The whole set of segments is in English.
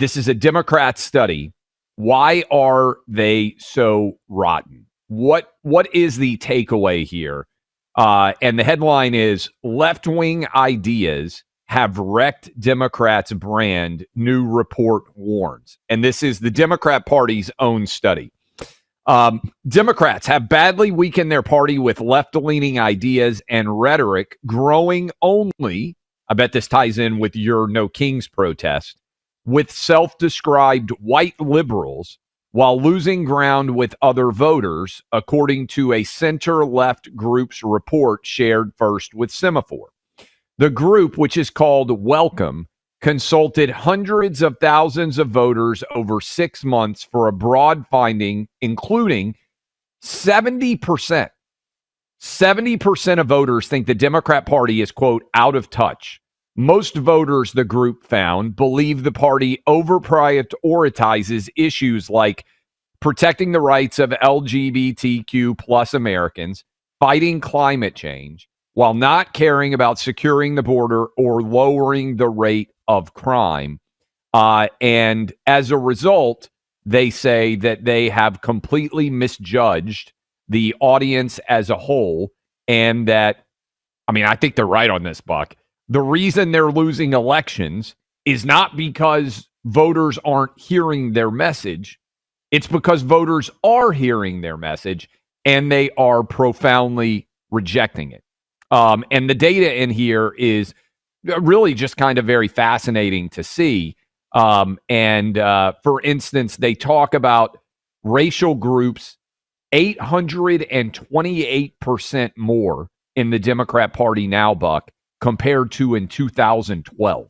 This is a Democrat study. Why are they so rotten? What is the takeaway here? And the headline is left-wing ideas have wrecked Democrats' brand, new report warns. And this is the Democrat Party's own study. Democrats have badly weakened their party with left-leaning ideas and rhetoric growing only, I bet this ties in with your No Kings protest, with self-described white liberals while losing ground with other voters, according to a center-left group's report shared first with Semaphore. The group, which is called Welcome, consulted hundreds of thousands of voters over 6 months for a broad finding, including 70%. 70% of voters think the Democrat Party is, quote, out of touch. Most voters, the group found, believe the party over-prioritizes issues like protecting the rights of LGBTQ plus Americans, fighting climate change, while not caring about securing the border or lowering the rate of crime. And as a result, they say that they have completely misjudged the audience as a whole, and that, I mean, I think they're right on this, Buck. The reason they're losing elections is not because voters aren't hearing their message. It's because voters are hearing their message and they are profoundly rejecting it. And the data in here is really just kind of very fascinating to see. For instance, they talk about racial groups 828% more in the Democrat Party now, Buck, compared to in 2012.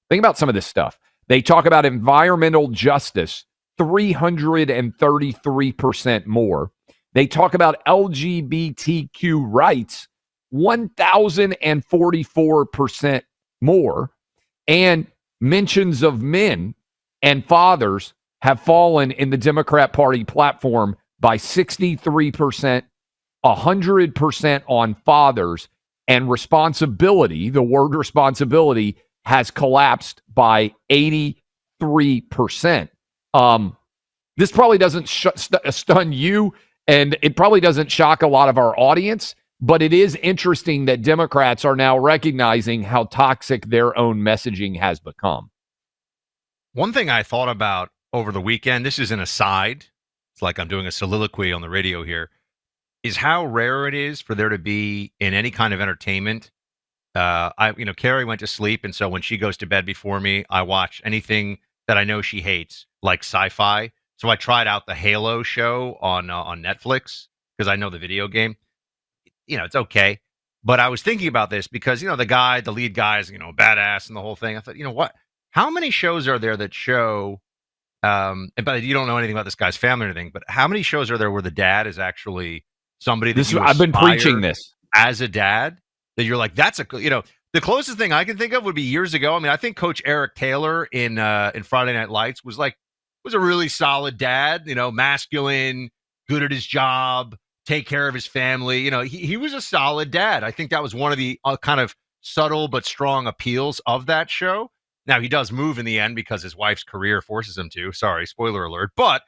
Think about some of this stuff. They talk about environmental justice, 333% more. They talk about LGBTQ rights, 1,044% more. And mentions of men and fathers have fallen in the Democrat Party platform by 63%, 100% on fathers. And responsibility, the word responsibility, has collapsed by 83%. This probably doesn't stun you, and it probably doesn't shock a lot of our audience, but it is interesting that Democrats are now recognizing how toxic their own messaging has become. One thing I thought about over the weekend, this is an aside, it's like I'm doing a soliloquy on the radio here, is how rare it is for there to be in any kind of entertainment. Carrie went to sleep, and so when she goes to bed before me, I watch anything that I know she hates, like sci-fi. So I tried out the Halo show on Netflix because I know the video game. It's okay. But I was thinking about this because, the lead guy is, badass and the whole thing. I thought, what? How many shows are there that show, but you don't know anything about this guy's family or anything, but how many shows are there where the dad is actually somebody that I've been preaching this as a dad, that you're like, that's the closest thing I can think of would be years ago. I mean, I think Coach Eric Taylor in Friday Night Lights was a really solid dad, masculine, good at his job, take care of his family. He was a solid dad. I think that was one of the kind of subtle but strong appeals of that show. Now, he does move in the end because his wife's career forces him to. Sorry, spoiler alert. But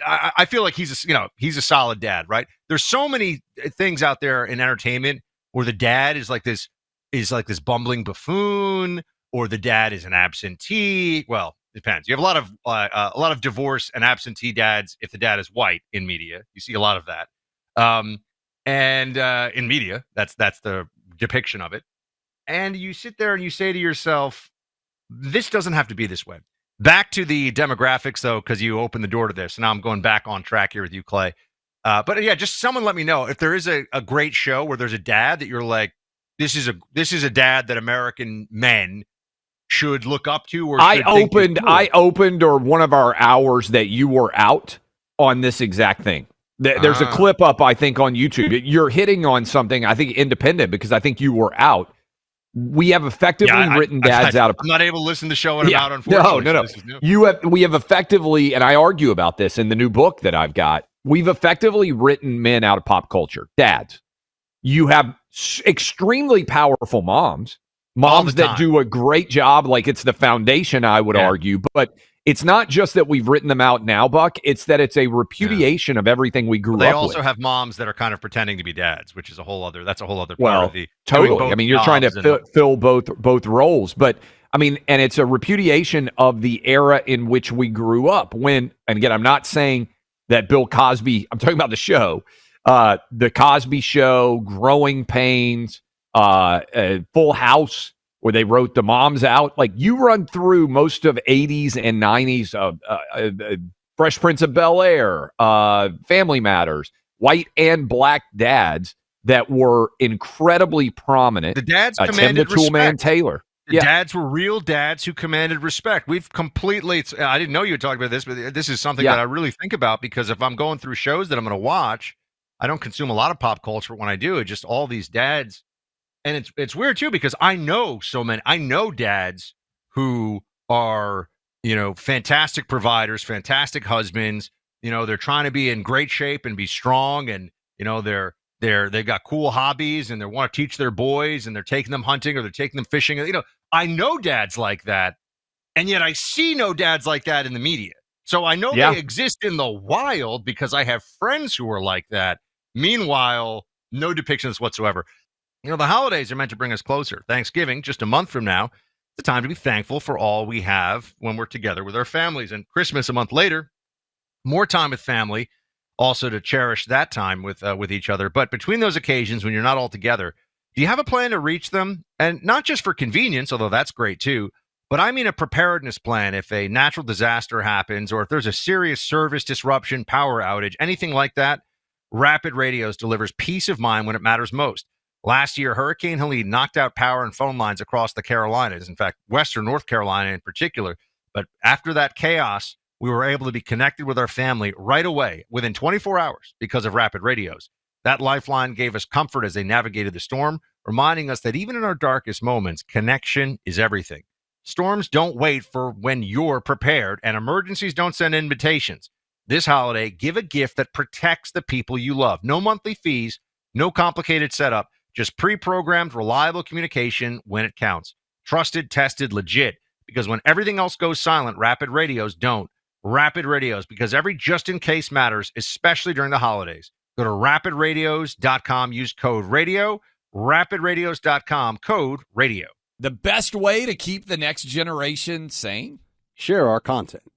I feel like he's a solid dad, right? There's so many things out there in entertainment where the dad is like this bumbling buffoon, or the dad is an absentee. Well, it depends. You have a lot of divorce and absentee dads if the dad is white in media. You see a lot of that, and in media, that's the depiction of it. And you sit there and you say to yourself, this doesn't have to be this way. Back to the demographics, though, because you opened the door to this. Now I'm going back on track here with you, Clay. But yeah, just someone let me know if there is a great show where there's a dad that you're like, this is a dad that American men should look up to. Or I opened or one of our hours that you were out on this exact thing. There's a clip up, I think, on YouTube. You're hitting on something, I think, independent, because I think you were out. We have effectively written dads out of. I'm not able to listen to the show when I'm out, unfortunately. No. We have effectively, and I argue about this in the new book that I've got. We've effectively written men out of pop culture. Dads. You have extremely powerful moms. moms the that time. do a great job. Like, it's the foundation, I would argue. But it's not just that we've written them out now, Buck. It's that it's a repudiation of everything we grew up with. They also have moms that are kind of pretending to be dads, which is a whole other part of the totally. I mean, you're trying to fill both roles, but I mean, and it's a repudiation of the era in which we grew up. And again, I'm not saying that Bill Cosby. I'm talking about the show, the Cosby Show, Growing Pains, Full House, where they wrote the moms out. Like, you run through most of 80s and 90s, Fresh Prince of Bel-Air, Family Matters, white and black dads that were incredibly prominent. The dads Tim the commanded Toolman respect. Taylor. The dads were real dads who commanded respect. We've completely, I didn't know you would talk about this, but this is something that I really think about, because if I'm going through shows that I'm going to watch, I don't consume a lot of pop culture when I do. It's just all these dads. And it's weird too, because I know dads who are, fantastic providers, fantastic husbands. They're trying to be in great shape and be strong, and they've got cool hobbies, and they want to teach their boys, and they're taking them hunting or they're taking them fishing. I know dads like that, and yet I see no dads like that in the media. So I know they exist in the wild because I have friends who are like that. Meanwhile, no depictions whatsoever. The holidays are meant to bring us closer. Thanksgiving, just a month from now, it's a time to be thankful for all we have when we're together with our families. And Christmas, a month later, more time with family, also to cherish that time with each other. But between those occasions, when you're not all together, do you have a plan to reach them? And not just for convenience, although that's great too, but I mean a preparedness plan if a natural disaster happens, or if there's a serious service disruption, power outage, anything like that. Rapid Radios delivers peace of mind when it matters most. Last year, Hurricane Helene knocked out power and phone lines across the Carolinas, in fact, Western North Carolina in particular. But after that chaos, we were able to be connected with our family right away, within 24 hours, because of Rapid Radios. That lifeline gave us comfort as they navigated the storm, reminding us that even in our darkest moments, connection is everything. Storms don't wait for when you're prepared, and emergencies don't send invitations. This holiday, give a gift that protects the people you love. No monthly fees, no complicated setup. Just pre-programmed, reliable communication when it counts. Trusted, tested, legit. Because when everything else goes silent, Rapid Radios don't. Rapid Radios, because every just-in-case matters, especially during the holidays. Go to rapidradios.com. Use code RADIO. Rapidradios.com. Code RADIO. The best way to keep the next generation sane? Share our content.